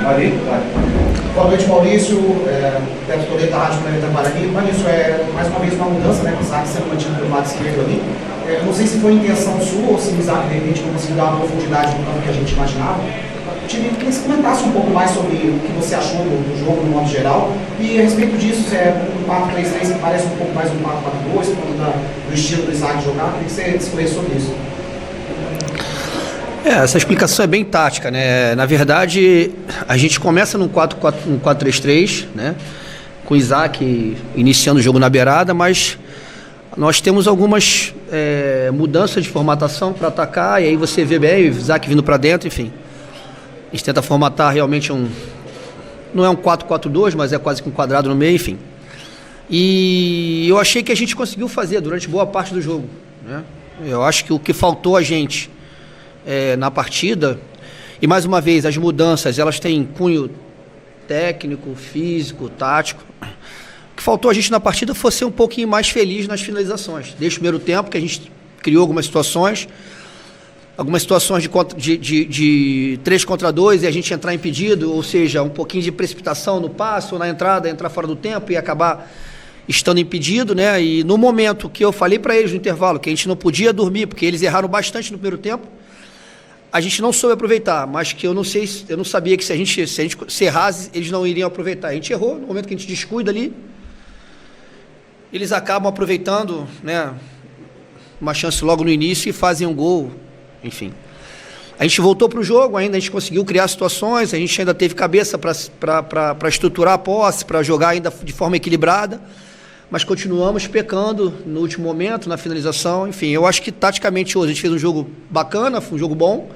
Ali? Vai. Boa noite, Maurício. Deve poder da Rádio Planeta Guarani. Maurício, mais uma vez uma mudança, né? Com o Isaac sendo mantido pelo lado esquerdo ali. Eu não sei se foi intenção sua ou se o Isaac, de repente, não conseguiu dar uma profundidade no campo que a gente imaginava. Eu queria que você comentasse um pouco mais sobre o que você achou do jogo no modo geral. E a respeito disso, um 4-3-3 que parece um pouco mais um 4-4-2, por conta do estilo do Isaac jogar. Eu queria que você discorresse sobre isso. Essa explicação é bem tática, né? Na verdade, a gente começa num 4-3-3, né? Com o Isaac iniciando o jogo na beirada, mas nós temos algumas mudanças de formatação para atacar, e aí você vê bem o Isaac vindo para dentro, enfim. A gente tenta formatar realmente não é um 4-4-2, mas é quase que um quadrado no meio, enfim. E eu achei que a gente conseguiu fazer durante boa parte do jogo, né? Eu acho que o que faltou a gente na partida, e mais uma vez, as mudanças, elas têm cunho técnico, físico, tático. O que faltou a gente na partida foi ser um pouquinho mais feliz nas finalizações. Desde o primeiro tempo, que a gente criou algumas situações de 3 contra 2 e a gente entrar impedido, ou seja, um pouquinho de precipitação no passe ou na entrada, entrar fora do tempo e acabar estando impedido, né? E no momento que eu falei para eles no intervalo que a gente não podia dormir, porque eles erraram bastante no primeiro tempo, a gente não soube aproveitar, mas que eu não sabia que se a gente errasse, eles não iriam aproveitar. A gente errou, no momento que a gente descuida ali, eles acabam aproveitando, né, uma chance logo no início e fazem um gol, enfim. A gente voltou para o jogo, ainda a gente conseguiu criar situações, a gente ainda teve cabeça para estruturar a posse, para jogar ainda de forma equilibrada, mas continuamos pecando no último momento, na finalização, enfim. Eu acho que taticamente hoje a gente fez um jogo bacana, foi um jogo bom,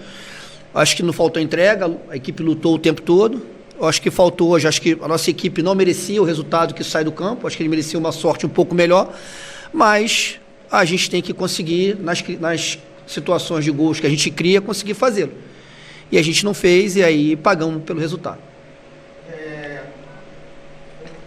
acho que não faltou entrega, a equipe lutou o tempo todo. Eu acho que faltou hoje, acho que a nossa equipe não merecia o resultado que sai do campo, acho que ele merecia uma sorte um pouco melhor, mas a gente tem que conseguir, nas situações de gols que a gente cria, conseguir fazê-lo. E a gente não fez, e aí pagamos pelo resultado.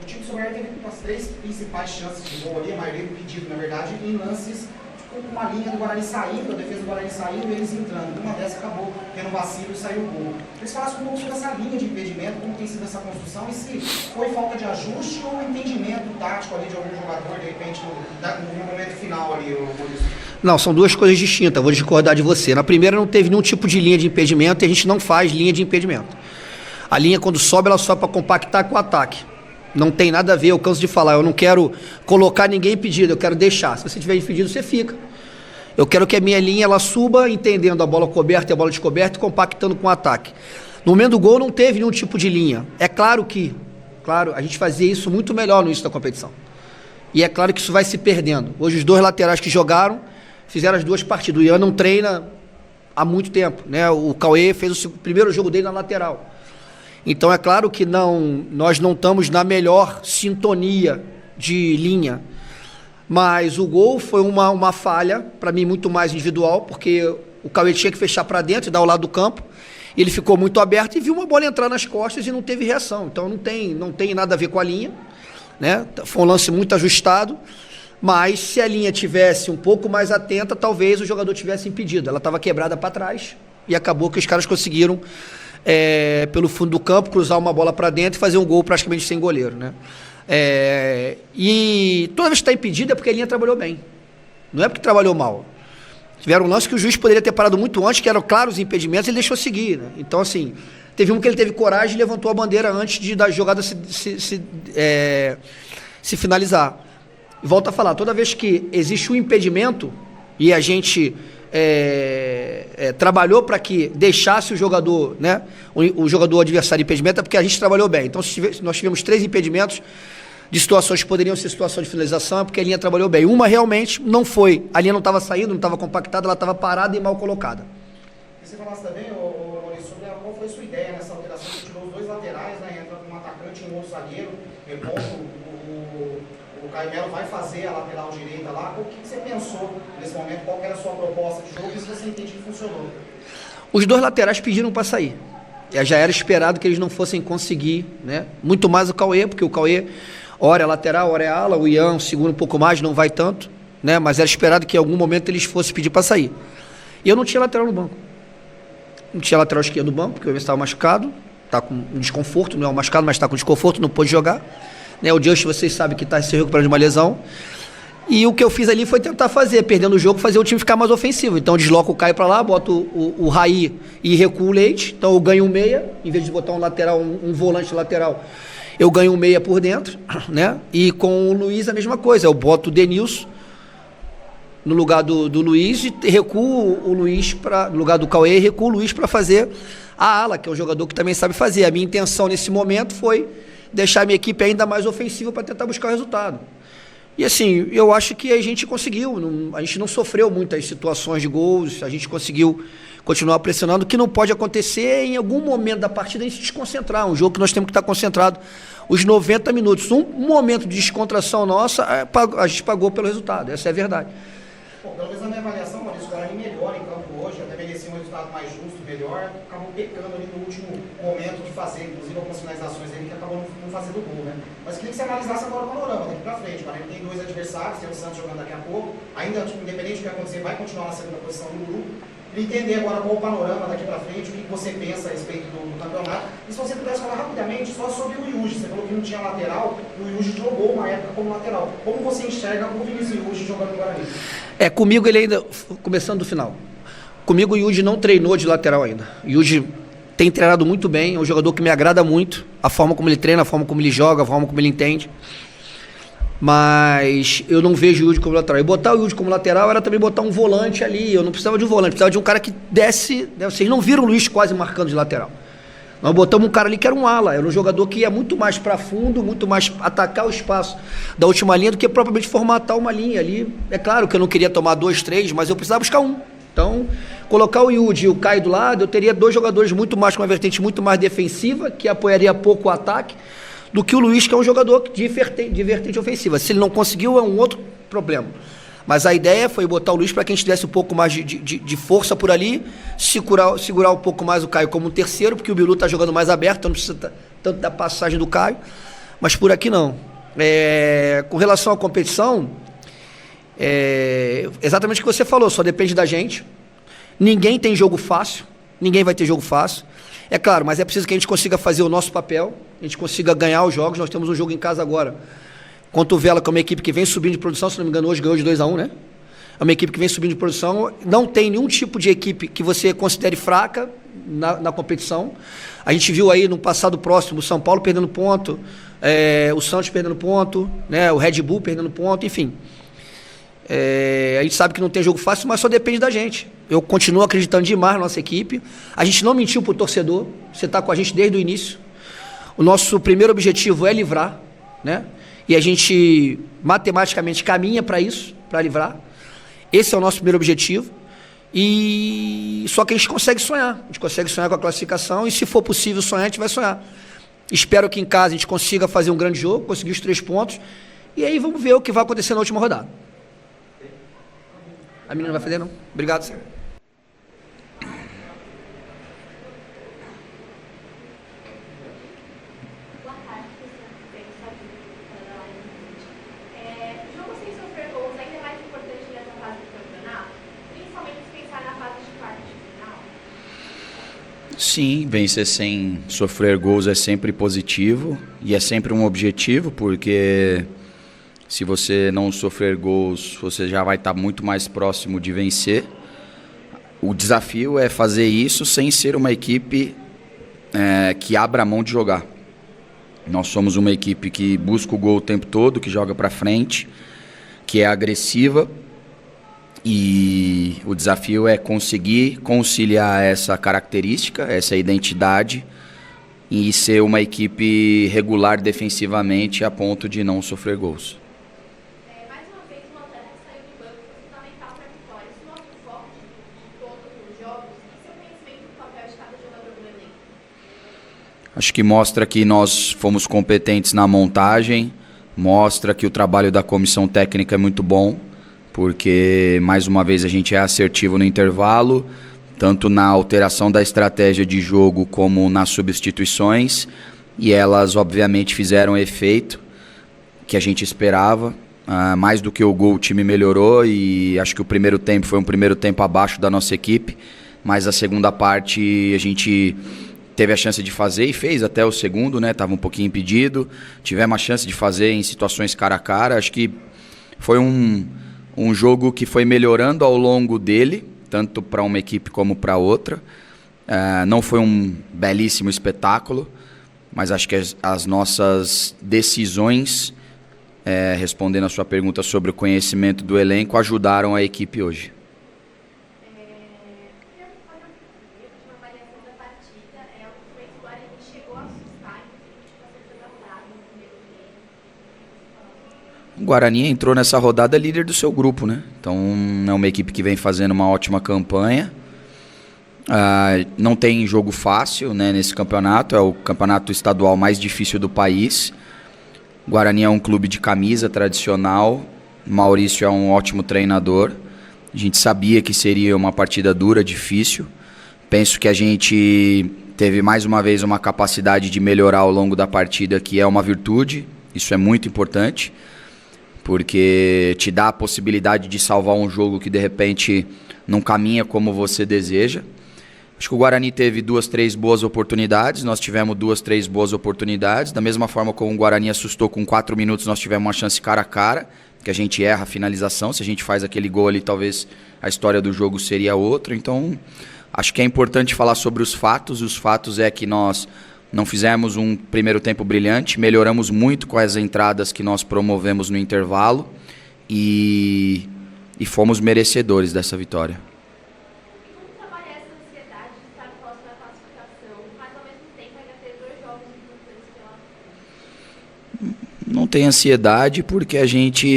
O time do São teve as 3 principais chances de gol ali, a maioria impedido, na verdade, em lances com uma linha do Guarani saindo, a defesa do Guarani saindo e eles entrando. Uma dessas acabou tendo vacilo e saiu o gol. Eles falassem um pouco sobre essa linha de impedimento, como tem sido essa construção, e se foi falta de ajuste ou entendimento tático ali de algum jogador, de repente, no momento final ali, Maurício? Não, são duas coisas distintas, vou discordar de você. Na primeira não teve nenhum tipo de linha de impedimento e a gente não faz linha de impedimento. A linha, quando sobe, ela sobe para compactar com o ataque. Não tem nada a ver, eu canso de falar, eu não quero colocar ninguém impedido, eu quero deixar. Se você tiver impedido, você fica. Eu quero que a minha linha ela suba, entendendo a bola coberta e a bola descoberta e compactando com o ataque. No momento do gol não teve nenhum tipo de linha. É claro, a gente fazia isso muito melhor no início da competição. E é claro que isso vai se perdendo. Hoje os 2 laterais que jogaram fizeram as 2 partidas. O Ian não treina há muito tempo, né? O Cauê fez o primeiro jogo dele na lateral. Então é claro que nós não estamos na melhor sintonia de linha, mas o gol foi uma falha, para mim muito mais individual, porque o Cauê tinha que fechar para dentro e dar ao lado do campo, ele ficou muito aberto e viu uma bola entrar nas costas e não teve reação, então não tem nada a ver com a linha, né? Foi um lance muito ajustado, mas se a linha tivesse um pouco mais atenta, talvez o jogador tivesse impedido, ela estava quebrada para trás e acabou que os caras conseguiram pelo fundo do campo, cruzar uma bola para dentro e fazer um gol praticamente sem goleiro, né? E toda vez que está impedido é porque a linha trabalhou bem, não é porque trabalhou mal. Tiveram um lance que o juiz poderia ter parado muito antes, que eram claros os impedimentos, ele deixou seguir, né? Então, assim, teve um que ele teve coragem e levantou a bandeira antes da jogada se finalizar. E volto a falar, toda vez que existe um impedimento e a gente trabalhou para que deixasse o jogador, né, o jogador adversário impedimento, é porque a gente trabalhou bem. Então, se nós tivemos 3 impedimentos de situações que poderiam ser situação de finalização, é porque a linha trabalhou bem. Uma realmente não foi, a linha não estava saindo, não estava compactada, ela estava parada e mal colocada. E você falasse também, Maurício, sobre qual foi a sua ideia nessa alteração, que tirou os 2 laterais, né, entra um atacante e um outro zagueiro, o Caio Melo vai fazer a lateral direita lá. O que você pensou nesse momento? Qual era a sua proposta de jogo e se você entende que funcionou? Os 2 laterais pediram para sair. Já era esperado que eles não fossem conseguir, né? Muito mais o Cauê, porque o Cauê, ora é lateral, ora é ala, o Ian segura um pouco mais, não vai tanto, né? Mas era esperado que em algum momento eles fossem pedir para sair. E eu não tinha lateral no banco. Não tinha lateral esquerdo no banco, porque o Ian estava machucado. tá com um desconforto, não é um machucado, mas está com desconforto, não pôde jogar. Né? O Just, vocês sabem que está se recuperando de uma lesão. E o que eu fiz ali foi tentar fazer, perdendo o jogo, fazer o time ficar mais ofensivo. Então eu desloco o Caio para lá, boto o Raí e recuo o Leite. Então eu ganho um meia, em vez de botar um lateral, um volante lateral, eu ganho um meia por dentro, né? E com o Luiz a mesma coisa, eu boto o Denilson no lugar do Luiz e recuo o Luiz no lugar do Cauê, e recuo o Luiz para fazer a ala, que é um jogador que também sabe fazer. A minha intenção nesse momento foi deixar a minha equipe ainda mais ofensiva para tentar buscar o resultado. E assim, eu acho que a gente conseguiu, a gente não sofreu muitas situações de gols, a gente conseguiu continuar pressionando. O que não pode acontecer é em algum momento da partida a gente se desconcentrar, um jogo que nós temos que estar concentrado os 90 minutos. Um momento de descontração nossa, a gente pagou pelo resultado, essa é a verdade. Bom, pelo menos na minha avaliação, Maurício, o Guarani melhor em campo hoje, até merecia um resultado mais justo, melhor, acabou pecando ali no último momento de fazer, inclusive algumas finalizações dele que acabou não fazendo gol, né? Mas queria que você analisasse agora o panorama daqui pra frente. O Guarani tem 2 adversários, tem o Santos jogando daqui a pouco, ainda, independente do que acontecer, vai continuar na segunda posição do grupo. Queria entender agora qual o panorama daqui pra frente, o que você pensa a respeito do campeonato. E se você pudesse falar rapidamente só sobre o Yuji, você falou que não tinha lateral, e o Yuji jogou uma época como lateral. Como você enxerga o Vinícius Yuji jogando no Guarani? Comigo ele ainda, começando do final, comigo o Yuji não treinou de lateral ainda. O Yuji tem treinado muito bem, é um jogador que me agrada muito, a forma como ele treina, a forma como ele joga, a forma como ele entende. Mas eu não vejo o Yuji como lateral. E botar o Yuji como lateral era também botar um volante ali. Eu não precisava de um volante, precisava de um cara que desse. Vocês não viram o Luiz quase marcando de lateral. Nós botamos um cara ali que era um ala, era um jogador que ia muito mais para fundo, muito mais atacar o espaço da última linha do que propriamente formatar uma linha ali. É claro que eu não queria tomar 2, 3, mas eu precisava buscar um. Então, colocar o Yuji e o Caio do lado, eu teria 2 jogadores muito mais com uma vertente muito mais defensiva, que apoiaria pouco o ataque, do que o Luiz, que é um jogador de vertente ofensiva. Se ele não conseguiu, é um outro problema. Mas a ideia foi botar o Luiz para que a gente desse um pouco mais de força por ali, segurar um pouco mais o Caio como um terceiro, porque o Bilu está jogando mais aberto, então não precisa tanto da passagem do Caio, mas por aqui não. Com relação à competição, exatamente o que você falou, só depende da gente. Ninguém tem jogo fácil, ninguém vai ter jogo fácil. É claro, mas é preciso que a gente consiga fazer o nosso papel, a gente consiga ganhar os jogos. Nós temos um jogo em casa agora contra o Vela, que é uma equipe que vem subindo de produção, se não me engano, hoje ganhou de 2-1, né? É uma equipe que vem subindo de produção, não tem nenhum tipo de equipe que você considere fraca na competição. A gente viu aí no passado próximo o São Paulo perdendo ponto, o Santos perdendo ponto, né? O Red Bull perdendo ponto, enfim. A gente sabe que não tem jogo fácil, mas só depende da gente. Eu continuo acreditando demais na nossa equipe. A gente não mentiu para o torcedor, você está com a gente desde o início. O nosso primeiro objetivo é livrar, né? E a gente matematicamente caminha para isso, para livrar. Esse é o nosso primeiro objetivo. E só que a gente consegue sonhar. A gente consegue sonhar com a classificação e, se for possível sonhar, a gente vai sonhar. Espero que em casa a gente consiga fazer um grande jogo, conseguir os 3 pontos. E aí vamos ver o que vai acontecer na última rodada. A menina não vai fazer, não? Obrigado, senhor. Sim, vencer sem sofrer gols é sempre positivo e é sempre um objetivo, porque se você não sofrer gols, você já vai estar muito mais próximo de vencer. O desafio é fazer isso sem ser uma equipe que abra a mão de jogar. Nós somos uma equipe que busca o gol o tempo todo, que joga para frente, que é agressiva. E o desafio é conseguir conciliar essa característica, essa identidade, e ser uma equipe regular defensivamente a ponto de não sofrer gols. Mais uma vez, o Alter saiu do banco, foi fundamental para a vitória. Isso mostra o foco de todos os jogos e seu conhecimento do papel de cada jogador do elenco. Acho que mostra que nós fomos competentes na montagem, mostra que o trabalho da comissão técnica é muito bom, porque, mais uma vez, a gente é assertivo no intervalo, tanto na alteração da estratégia de jogo como nas substituições, e elas, obviamente, fizeram efeito que a gente esperava. Mais do que o gol, o time melhorou, e acho que o primeiro tempo foi um primeiro tempo abaixo da nossa equipe, mas a segunda parte a gente teve a chance de fazer e fez até o segundo, né? Tava um pouquinho impedido. Tivemos a chance de fazer em situações cara a cara. Acho que foi um jogo que foi melhorando ao longo dele, tanto para uma equipe como para outra. Não foi um belíssimo espetáculo, mas acho que as nossas decisões, respondendo a sua pergunta sobre o conhecimento do elenco, ajudaram a equipe hoje. O Guarani entrou nessa rodada líder do seu grupo, né? Então é uma equipe que vem fazendo uma ótima campanha. Não tem jogo fácil, né, nesse campeonato. É o campeonato estadual mais difícil do país. O Guarani é um clube de camisa tradicional. O Maurício é um ótimo treinador. A gente sabia que seria uma partida dura, difícil. Penso que a gente teve mais uma vez uma capacidade de melhorar ao longo da partida, que é uma virtude. Isso é muito importante, porque te dá a possibilidade de salvar um jogo que de repente não caminha como você deseja. Acho que o Guarani teve 2, 3 boas oportunidades, nós tivemos 2, 3 boas oportunidades. Da mesma forma como o Guarani assustou com 4 minutos, nós tivemos uma chance cara a cara, que a gente erra a finalização. Se a gente faz aquele gol ali, talvez a história do jogo seria outra. Então, acho que é importante falar sobre os fatos. Os fatos é que nós não fizemos um primeiro tempo brilhante, melhoramos muito com as entradas que nós promovemos no intervalo e fomos merecedores dessa vitória. Como trabalhar essa ansiedade de estar próximo da classificação, mas ao mesmo tempo ainda ter 2 jogos importantes pela frente? Não tem ansiedade porque a gente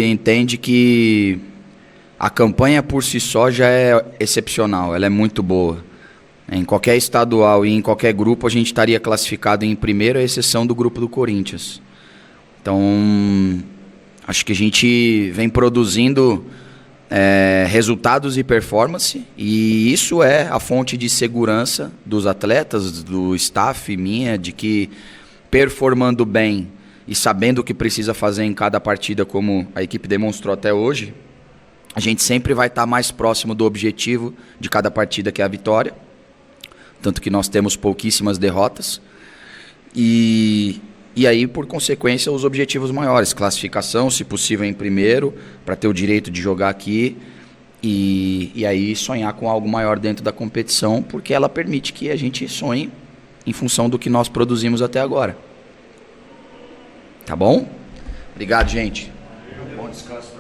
entende que a campanha por si só já é excepcional, ela é muito boa. Em qualquer estadual e em qualquer grupo a gente estaria classificado em primeiro, à exceção do grupo do Corinthians. Então, acho que a gente vem produzindo resultados e performance, e isso é a fonte de segurança dos atletas, do staff minha, de que performando bem e sabendo o que precisa fazer em cada partida, como a equipe demonstrou até hoje, a gente sempre vai estar mais próximo do objetivo de cada partida, que é a vitória. Tanto que nós temos pouquíssimas derrotas. E aí, por consequência, os objetivos maiores. Classificação, se possível, em primeiro, para ter o direito de jogar aqui. E aí sonhar com algo maior dentro da competição, porque ela permite que a gente sonhe em função do que nós produzimos até agora. Tá bom? Obrigado, gente. Bom descanso para